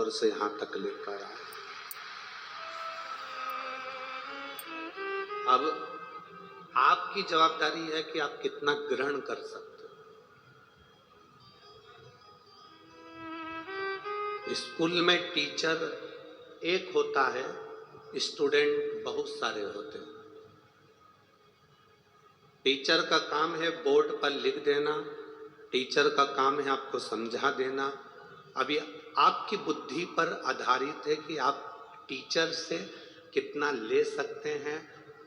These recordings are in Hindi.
दौर से यहाँ तक लेकर आए। अब आपकी जवाबदारी है कि आप कितना ग्रहण कर सकते हो। स्कूल में टीचर एक होता है, स्टूडेंट बहुत सारे होते हैं। टीचर का काम है बोर्ड पर लिख देना, टीचर का काम है आपको समझा देना। अभी आपकी बुद्धि पर आधारित है कि आप टीचर से कितना ले सकते हैं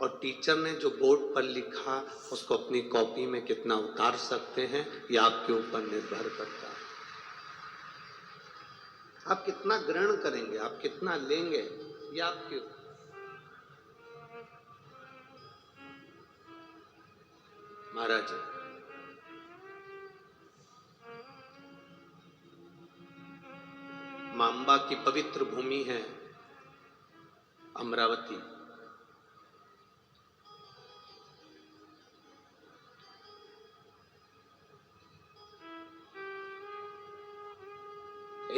और टीचर ने जो बोर्ड पर लिखा उसको अपनी कॉपी में कितना उतार सकते हैं, यह आपके ऊपर निर्भर करता है। आप कितना ग्रहण करेंगे, आप कितना लेंगे, यह आपके महाराज मां अंबा की पवित्र भूमि है अमरावती।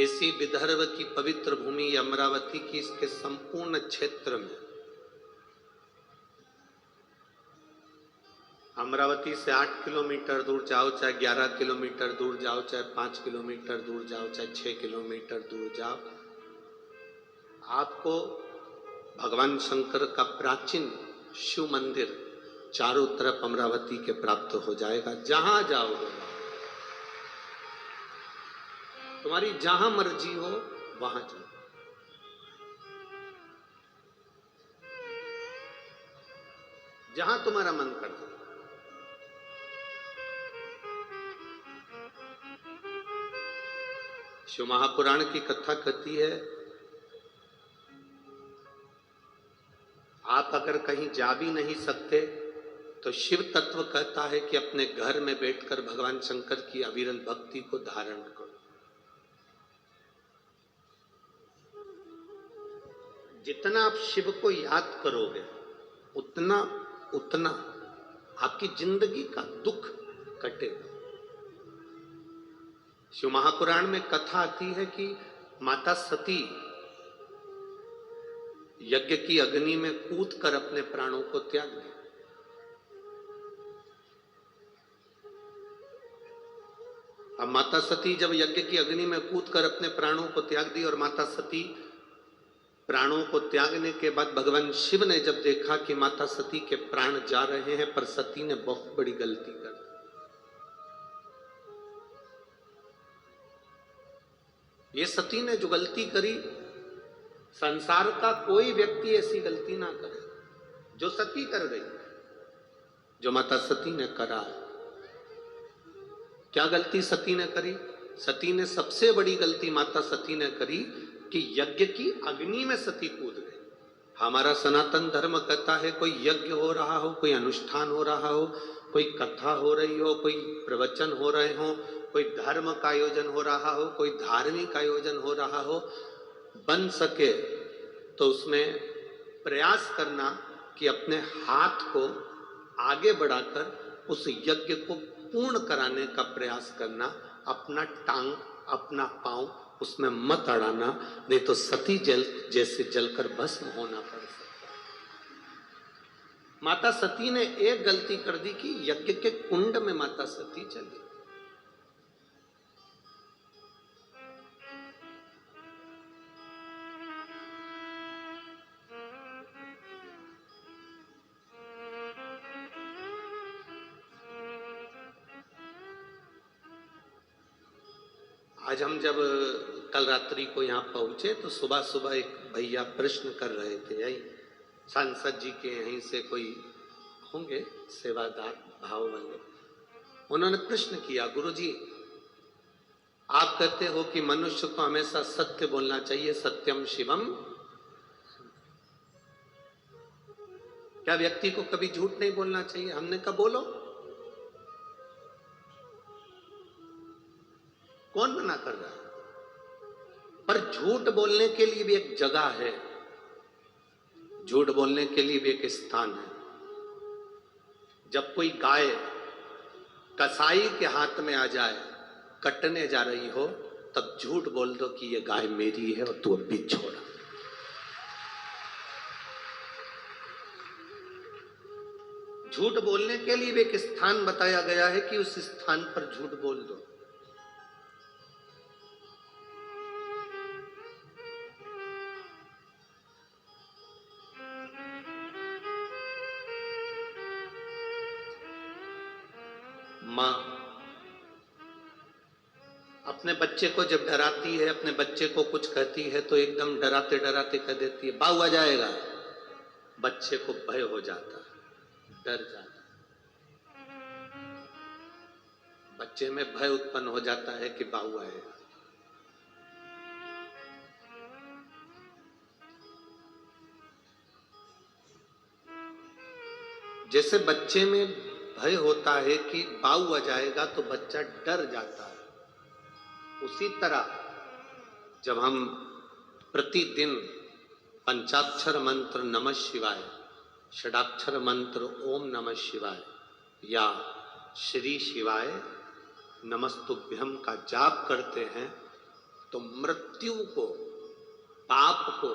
ऐसी विदर्भ की पवित्र भूमि अमरावती की, इसके संपूर्ण क्षेत्र में अमरावती से 8 किलोमीटर दूर जाओ, चाहे 11 किलोमीटर दूर जाओ, चाहे 5 किलोमीटर दूर जाओ, चाहे 6 किलोमीटर दूर जाओ, आपको भगवान शंकर का प्राचीन शिव मंदिर चारों तरफ अमरावती के प्राप्त हो जाएगा। जहां जाओगे, तुम्हारी जहां मर्जी हो वहां जाओ। जहां तुम्हारा मन करता। शिव महापुराण की कथा कहती है, आप अगर कहीं जा भी नहीं सकते तो शिव तत्व कहता है कि अपने घर में बैठकर भगवान शंकर की अविरल भक्ति को धारण करो। जितना आप शिव को याद करोगे उतना उतना आपकी जिंदगी का दुख कटेगा। शिव महापुराण में कथा आती है कि माता सती यज्ञ की अग्नि में कूदकर अपने प्राणों को त्याग दी। अब माता सती जब यज्ञ की अग्नि में कूदकर अपने प्राणों को त्याग दी और माता सती प्राणों को त्यागने के बाद भगवान शिव ने जब देखा कि माता सती के प्राण जा रहे हैं, पर सती ने बहुत बड़ी गलती कर दी। ये सती ने जो गलती करी, संसार का कोई व्यक्ति ऐसी गलती ना करे जो सती कर गई, जो माता सती ने करा। क्या गलती सती ने करी? सती ने सबसे बड़ी गलती माता सती ने करी कि यज्ञ की अग्नि में सती कूद गई। हमारा सनातन धर्म कहता है कोई यज्ञ हो रहा हो, कोई अनुष्ठान हो रहा हो, कोई कथा हो रही हो, कोई प्रवचन हो रहे हो, कोई धर्म का आयोजन हो रहा हो, कोई धार्मिक आयोजन हो रहा हो, बन सके तो उसमें प्रयास करना कि अपने हाथ को आगे बढ़ाकर उस यज्ञ को पूर्ण कराने का प्रयास करना। अपना टांग, अपना पांव उसमें मत अड़ाना, नहीं तो सती जल जैसे जलकर भस्म होना पड़ सकता है। माता सती ने एक गलती कर दी कि यज्ञ के कुंड में माता सती चली। आज हम जब कल रात्रि को यहाँ पहुंचे तो सुबह सुबह एक भैया प्रश्न कर रहे थे, यही सांसद जी के यहीं से कोई होंगे सेवादार भाव वाले। उन्होंने प्रश्न किया, गुरुजी आप कहते हो कि मनुष्य को हमेशा सत्य बोलना चाहिए, सत्यम शिवम, क्या व्यक्ति को कभी झूठ नहीं बोलना चाहिए? हमने कहा बोलो। कौन मना कर रहा है? पर झूठ बोलने के लिए भी एक जगह है, झूठ बोलने के लिए भी एक स्थान है। जब कोई गाय कसाई के हाथ में आ जाए, कटने जा रही हो, तब झूठ बोल दो कि ये गाय मेरी है और तू अब भी छोड़। झूठ बोलने के लिए भी एक स्थान बताया गया है कि उस स्थान पर झूठ बोल दो। मां अपने बच्चे को जब डराती है, अपने बच्चे को कुछ कहती है तो एकदम डराते डराते कह देती है बाऊ आ जाएगा। बच्चे को भय हो जाता है, डर जाता है, बच्चे में भय उत्पन्न हो जाता है कि बाऊ आएगा। जैसे बच्चे में भय होता है कि बाऊ आ जाएगा तो बच्चा डर जाता है, उसी तरह जब हम प्रतिदिन पंचाक्षर मंत्र नमः शिवाय, षडाक्षर मंत्र ओम नमः शिवाय या श्री शिवाय नमस्तुभ्यम का जाप करते हैं तो मृत्यु को, पाप को,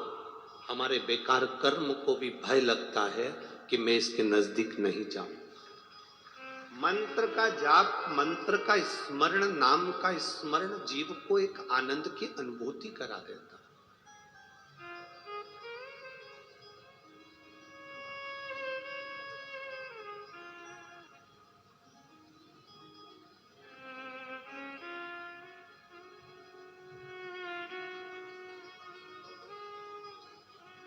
हमारे बेकार कर्म को भी भय लगता है कि मैं इसके नजदीक नहीं जाऊं। मंत्र का जाप, मंत्र का स्मरण, नाम का स्मरण जीव को एक आनंद की अनुभूति करा देता है।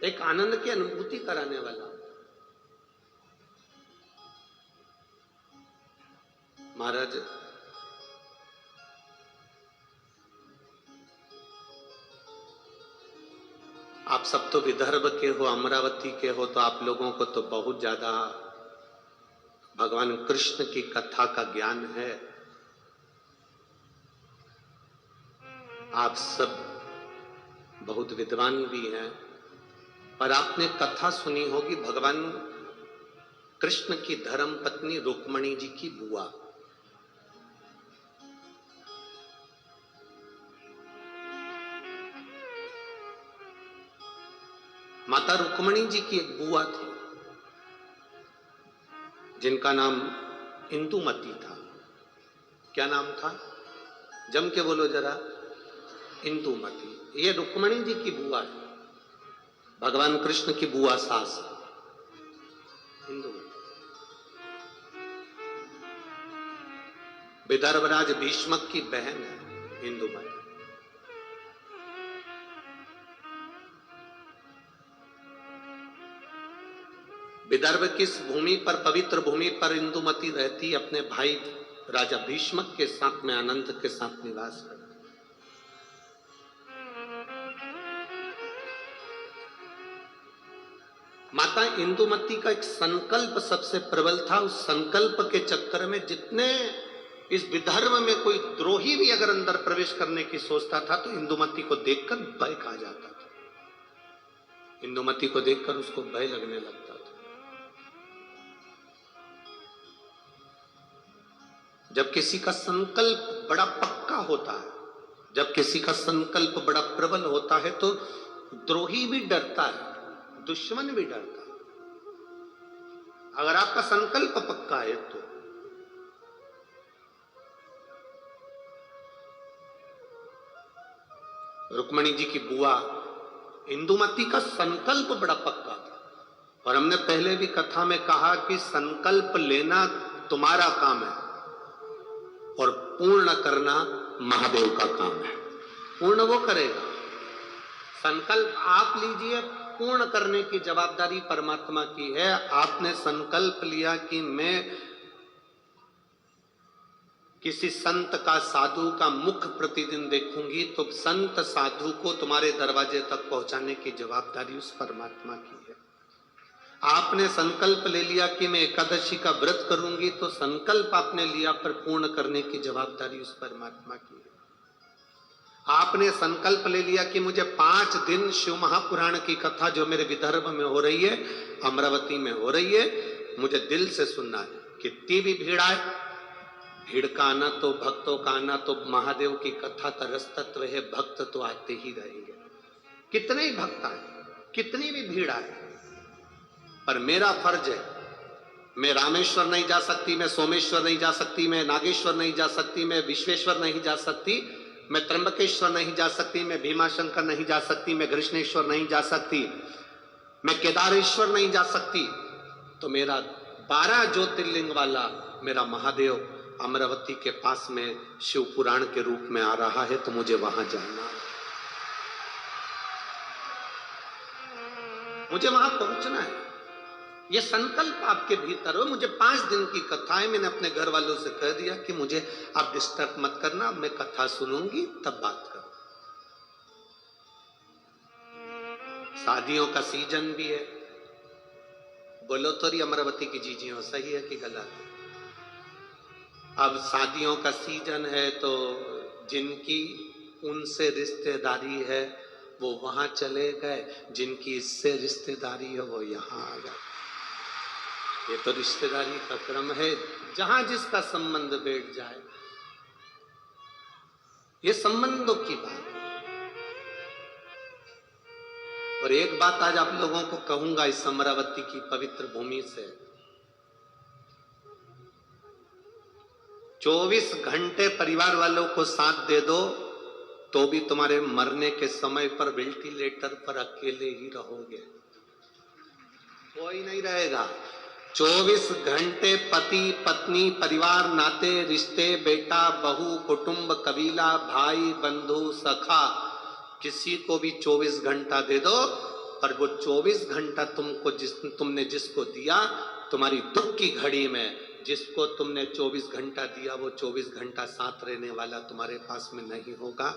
एक आनंद की अनुभूति कराने वाला। महाराज आप सब तो विदर्भ के हो, अमरावती के हो, तो आप लोगों को तो बहुत ज्यादा भगवान कृष्ण की कथा का ज्ञान है। आप सब बहुत विद्वान भी हैं, पर आपने कथा सुनी होगी भगवान कृष्ण की धर्म पत्नी रुक्मणी जी की बुआ। माता रुक्मणी जी की एक बुआ थी जिनका नाम इंदुमती था। क्या नाम था? जम के बोलो जरा। इंदुमती। ये रुक्मणी जी की बुआ है, भगवान कृष्ण की बुआ सास इंदुमती। विदर्भराज भीष्मक की बहन है इंदुमती। विदर्भ किस भूमि पर, पवित्र भूमि पर इंदुमती रहती, अपने भाई राजा भीष्मक के साथ में आनंद के साथ निवास करती। माता इंदुमती का एक संकल्प सबसे प्रबल था। उस संकल्प के चक्कर में जितने इस विदर्भ में कोई द्रोही भी अगर अंदर प्रवेश करने की सोचता था तो इंदुमती को देखकर भय खा जाता था। इंदुमती को देखकर उसको भय लगने लगता था। जब किसी का संकल्प बड़ा पक्का होता है, जब किसी का संकल्प बड़ा प्रबल होता है तो द्रोही भी डरता है, दुश्मन भी डरता है। अगर आपका संकल्प पक्का है तो रुक्मणी जी की बुआ इंदुमती का संकल्प बड़ा पक्का था। और हमने पहले भी कथा में कहा कि संकल्प लेना तुम्हारा काम है और पूर्ण करना महादेव का काम है। पूर्ण वो करेगा। संकल्प आप लीजिए, पूर्ण करने की जवाबदारी परमात्मा की है। आपने संकल्प लिया कि मैं किसी संत का, साधु का मुख प्रतिदिन देखूंगी, तो संत साधु को तुम्हारे दरवाजे तक पहुंचाने की जवाबदारी उस परमात्मा की है। आपने संकल्प ले लिया कि मैं एकादशी का व्रत करूंगी, तो संकल्प आपने लिया पर पूर्ण करने की जवाबदारी उस परमात्मा की है। आपने संकल्प ले लिया कि मुझे 5 दिन शिव महापुराण की कथा जो मेरे विदर्भ में हो रही है, अमरावती में हो रही है, मुझे दिल से सुनना है। कितनी भी भीड़ आए, भीड़ का आना तो भक्तों का आना तो महादेव की कथा का रस तत्व है, भक्त तो आते ही रहेंगे। कितने ही भक्त आए, कितनी भी भीड़ आए, पर मेरा फर्ज है, मैं रामेश्वर नहीं जा सकती, मैं सोमेश्वर नहीं जा सकती, मैं नागेश्वर नहीं जा सकती, मैं विश्वेश्वर नहीं जा सकती, मैं त्र्यंबकेश्वर नहीं जा सकती, मैं भीमाशंकर नहीं जा सकती, मैं कृष्णेश्वर नहीं जा सकती, मैं केदारेश्वर नहीं जा सकती, तो मेरा 12 ज्योतिर्लिंग वाला मेरा महादेव अमरावती के पास में शिव पुराण के रूप में आ रहा है, तो मुझे वहां जाना है, मुझे वहां पहुंचना है। ये संकल्प आपके भीतर हो। मुझे 5 दिन की कथा है, मैंने अपने घर वालों से कह दिया कि मुझे आप डिस्टर्ब मत करना, मैं कथा सुनूंगी तब बात करूं। शादियों का सीजन भी है, बोलो तो रही अमरावती की जीजियों, सही है कि गलत? अब शादियों का सीजन है तो जिनकी उनसे रिश्तेदारी है वो वहां चले गए, जिनकी इससे रिश्तेदारी है वो यहां आ गए। ये तो रिश्तेदारी का क्रम है, जहां जिसका संबंध बैठ जाए, ये संबंधों की बात है। और एक बात आज आप लोगों को कहूंगा इस अमरावती की पवित्र भूमि से, 24 घंटे परिवार वालों को साथ दे दो तो भी तुम्हारे मरने के समय पर वेंटिलेटर पर अकेले ही रहोगे, कोई नहीं रहेगा। 24 घंटे पति पत्नी परिवार नाते रिश्ते बेटा बहू कुटुंब कबीला भाई बंधु सखा किसी को भी 24 घंटा दे दो, पर वो 24 घंटा तुमने जिसको दिया, तुम्हारी दुख की घड़ी में जिसको तुमने 24 घंटा दिया, वो 24 घंटा साथ रहने वाला तुम्हारे पास में नहीं होगा।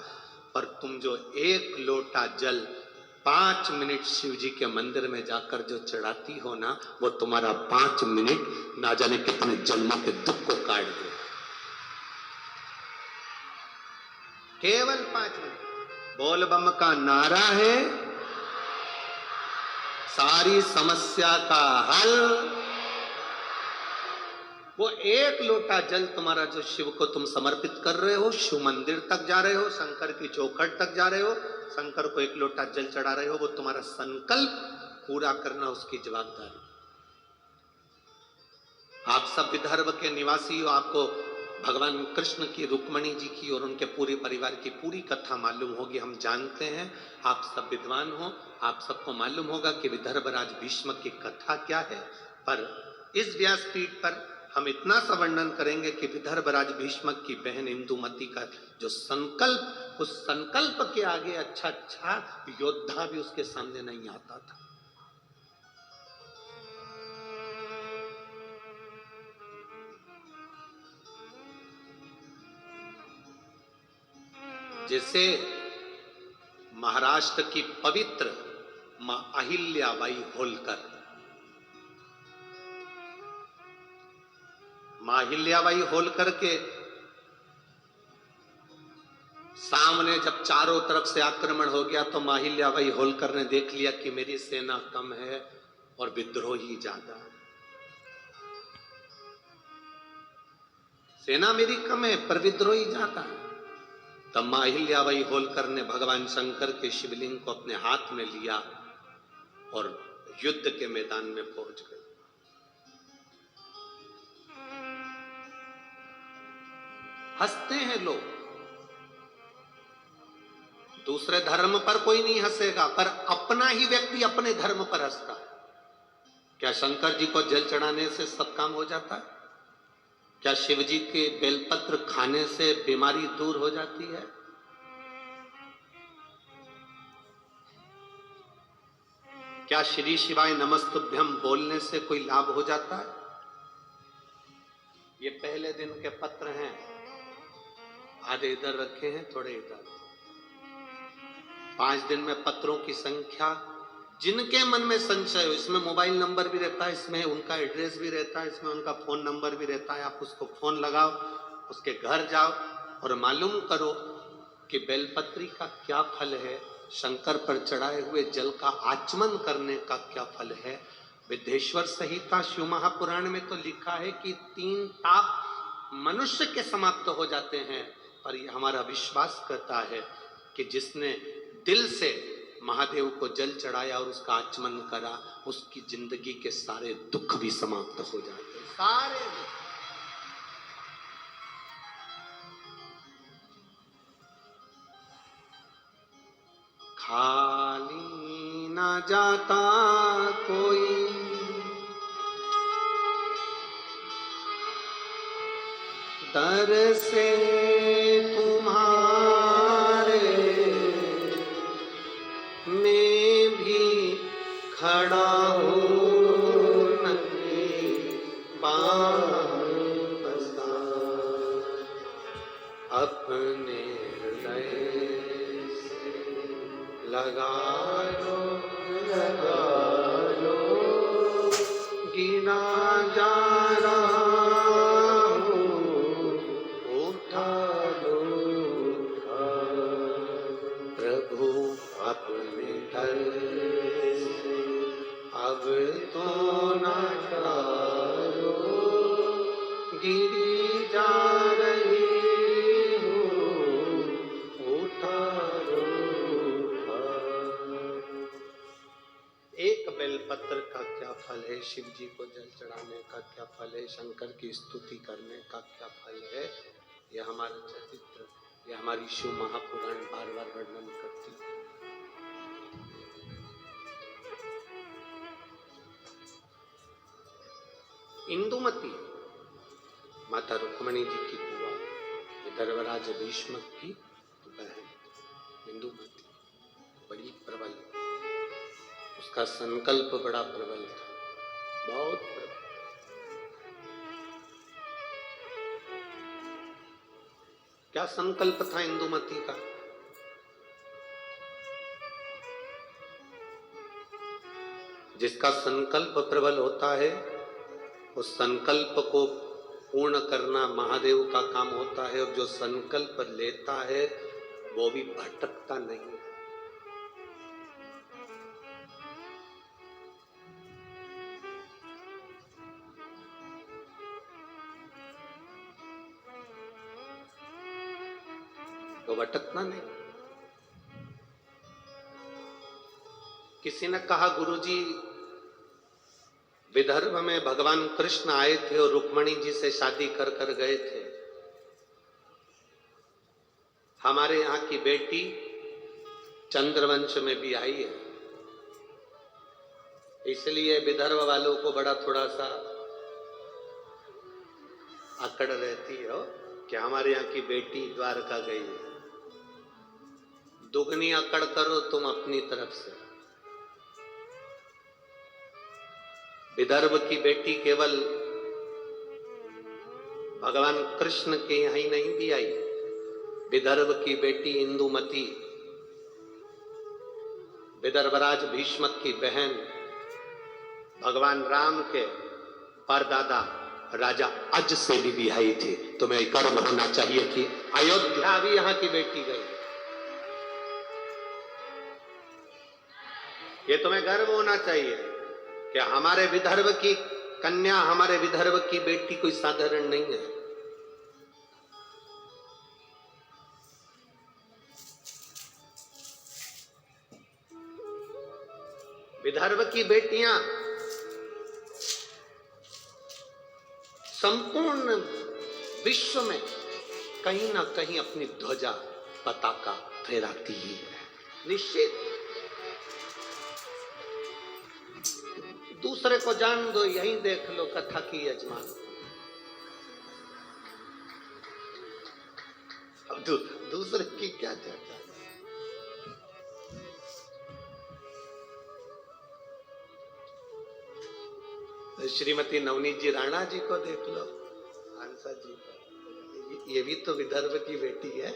पर तुम जो 1 लोटा जल 5 मिनट शिव जी के मंदिर में जाकर जो चढ़ाती हो ना, वो तुम्हारा 5 मिनट ना जाने कितने जन्मों के दुख को काट दे। केवल 5 मिनट बोल बम का नारा है, सारी समस्या का हल। वो 1 लोटा जल तुम्हारा जो शिव को तुम समर्पित कर रहे हो, शिव मंदिर तक जा रहे हो, शंकर की चौखट तक जा रहे हो, शंकर को 1 लोटा जल चढ़ा रहे हो, वो तुम्हारा संकल्प पूरा करना उसकी जवाबदारी। आप सब विदर्भ के निवासी हो, आपको भगवान कृष्ण की रुक्मणी जी की और उनके पूरे परिवार की पूरी कथा मालूम होगी, हम जानते हैं। आप सब विद्वान हो, आप सबको मालूम होगा कि विदर्भ राज भीष्म की कथा क्या है। पर इस व्यासपीठ पर हम इतना सा वर्णन करेंगे कि विदर्भ राज भीष्म की बहन इंदुमती का जो संकल्प, उस संकल्प के आगे अच्छा योद्धा भी उसके सामने नहीं आता था। जैसे महाराष्ट्र की पवित्र मां अहिल्याबाई होलकर, मां अहिल्याबाई होलकर के सामने जब चारों तरफ से आक्रमण हो गया तो मां अहिल्याबाई होलकर ने देख लिया कि मेरी सेना कम है और विद्रोही ज्यादा। सेना मेरी कम है पर विद्रोही ज्यादा। तब मां अहिल्याबाई होलकर ने भगवान शंकर के शिवलिंग को अपने हाथ में लिया और युद्ध के मैदान में पहुंच गए। हंसते हैं लोग, दूसरे धर्म पर कोई नहीं हंसेगा, पर अपना ही व्यक्ति अपने धर्म पर हंसता है। क्या शंकर जी को जल चढ़ाने से सब काम हो जाता है? क्या शिव जी के बेलपत्र खाने से बीमारी दूर हो जाती है? क्या श्री शिवाय नमस्तुभ्यं बोलने से कोई लाभ हो जाता है? ये पहले दिन के पत्र हैं, आधे इधर रखे हैं, थोड़े इधर। 5 दिन में पत्रों की संख्या, जिनके मन में संशय हो, इसमें मोबाइल नंबर भी रहता है, इसमें उनका एड्रेस भी रहता है, इसमें उनका फोन नंबर भी रहता है। आप उसको फोन लगाओ, उसके घर जाओ और मालूम करो कि बेलपत्री का क्या फल है, शंकर पर चढ़ाए हुए जल का आचमन करने का क्या फल है। विद्येश्वर संहिता शिव महापुराण में तो लिखा है कि 3 ताप मनुष्य के समाप्त हो जाते हैं, पर ये हमारा विश्वास करता है कि जिसने दिल से महादेव को जल चढ़ाया और उसका आचमन करा, उसकी जिंदगी के सारे दुख भी समाप्त हो जाते हैं, सारे दुख। खाली ना जाता कोई दर से तुम्हारे, मैं भी खड़ा हूँ नंगे पाँव पसार, अपने हृदय से लगा लो गिना जा रहा हूँ, उठा लो प्रभु अपने दर से, अब तो न डालो, गिरी जा रही हूँ, उठा लो। एक बेलपत्र का क्या फल है, शिव जी को जल चढ़ाने का क्या फल है, शंकर की स्तुति करने का क्या फल है, यह हमारा चरित्र, यह हमारी शिव महापुराण बार बार वर्णन करती है। इंदुमती माता रुक्मणी जी की बुआ, विदर्भराज भीष्म की बहन इंदुमती बड़ी प्रबल, उसका संकल्प बड़ा प्रबल था, बहुत प्रबल। क्या संकल्प था इंदुमती का? जिसका संकल्प प्रबल होता है, उस संकल्प को पूर्ण करना महादेव का काम होता है, और जो संकल्प लेता है वो भी भटकता नहीं। तो भटकना नहीं। किसी ने कहा, गुरुजी विदर्भ में भगवान कृष्ण आए थे और रुक्मणी जी से शादी कर कर गए थे, हमारे यहाँ की बेटी चंद्रवंश में भी आई है, इसलिए विदर्भ वालों को बड़ा थोड़ा सा अकड़ रहती हो कि हमारे यहाँ की बेटी द्वारका गई है। दुगनी अकड़ करो तुम अपनी तरफ से। विदर्भ की बेटी केवल भगवान कृष्ण के यहाँ ही नहीं भी आई, विदर्भ की बेटी इंदुमती विदर्भराज भीष्म की बहन भगवान राम के परदादा राजा अज से भी आई थी। तुम्हें गर्व होना चाहिए कि अयोध्या भी यहाँ की बेटी गई, ये तुम्हें गर्व होना चाहिए कि हमारे विदर्भ की कन्या, हमारे विदर्भ की बेटी कोई साधारण नहीं है। विदर्भ की बेटियां संपूर्ण विश्व में कहीं ना कहीं अपनी ध्वजा पताका फहराती ही है, निश्चित। दूसरे को जान दो, यही देख लो कथा की यजमान। अब दूसरे की क्या चर्चा। श्रीमती नवनीत जी राणा जी को देख लो, हंसा जी को, ये भी तो विदर्भ की बेटी है,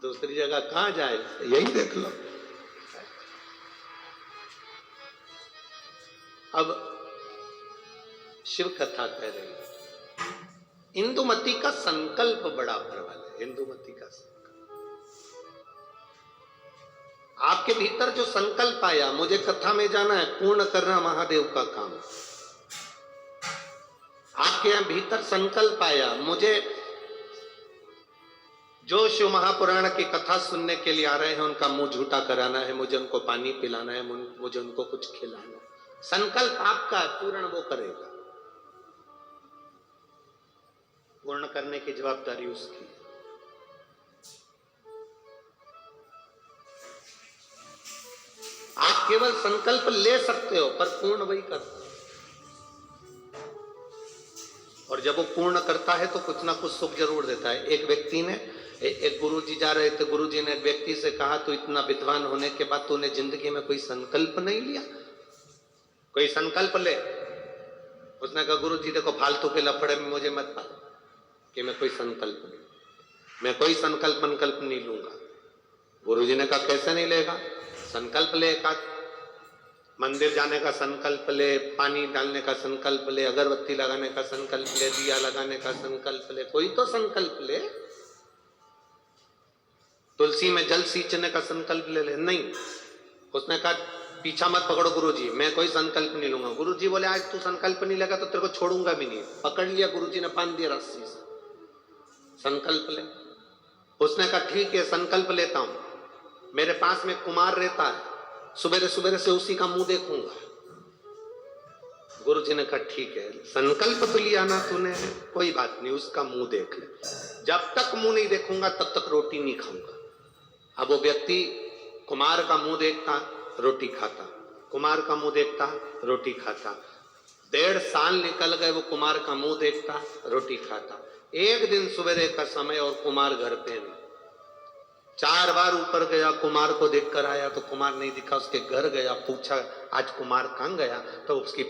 दूसरी जगह कहां जाए, यही देख लो। अब शिव कथा कह रही है, इंदुमती का संकल्प बड़ा प्रबल है। इंदुमती का संकल्प, आपके भीतर जो संकल्प आया, मुझे कथा में जाना है, पूर्ण करना महादेव का काम, आपके यहां भीतर संकल्प आया, मुझे जो शिव महापुराण की कथा सुनने के लिए आ रहे हैं उनका मुंह झूठा कराना है, मुझे उनको पानी पिलाना है, मुझे उनको कुछ खिलाना है। संकल्प आपका है, पूर्ण वो करेगा, पूर्ण करने की जवाबदारी उसकी। आप केवल संकल्प ले सकते हो पर पूर्ण वही करता है, और जब वो पूर्ण करता है तो कुछ ना कुछ सुख जरूर देता है। एक व्यक्ति ने, एक गुरुजी जा रहे थे, गुरुजी ने एक व्यक्ति से कहा, तो इतना विद्वान होने के बाद तूने जिंदगी में कोई संकल्प नहीं लिया, कोई संकल्प ले। उसने कहा गुरुजी देखो फालतू के लफड़े में मुझे मत पाओ कि मैं कोई संकल्प नहीं, मैं कोई संकल्प नहीं लूंगा। गुरुजी ने कहा कैसे नहीं लेगा, संकल्प ले, एक मंदिर जाने का संकल्प ले, पानी डालने का संकल्प ले, अगरबत्ती लगाने का संकल्प ले, दिया लगाने का संकल्प ले, कोई तो संकल्प ले। तुलसी में जल सींचने का संकल्प ले ले, नहीं। उसने कहा पीछा मत पकड़ो गुरुजी, मैं कोई संकल्प नहीं लूंगा। गुरुजी बोले आज तू संकल्प नहीं लेगा तो तेरे को छोड़ूंगा भी नहीं। पकड़ लिया गुरुजी ने, बांध दिया रस्सी से, संकल्प ले। उसने कहा ठीक है संकल्प लेता हूं, मेरे पास में कुमार रहता है, सुबेरे सुबेरे से उसी का मुंह देखूंगा। गुरुजी ने कहा ठीक है, संकल्प तो लिया ना तूने, कोई बात नहीं, उसका मुंह देख ले। जब तक मुंह नहीं देखूंगा तब तक रोटी नहीं खाऊंगा। अब वो व्यक्ति कुमार का मुंह देखता, रोटी खाता, कुमार का मुंह देखता, रोटी खाता। 1.5 साल निकल गए, वो कुमार का मुंह देखता, रोटी खाता। एक दिन सवेरे का समय और कुमार घर पे नहीं। 4 बार ऊपर गया, कुमार को देखकर आया तो कुमार नहीं दिखा। उसके घर गया, पूछा आज कुमार कहाँ गया, तो उसकी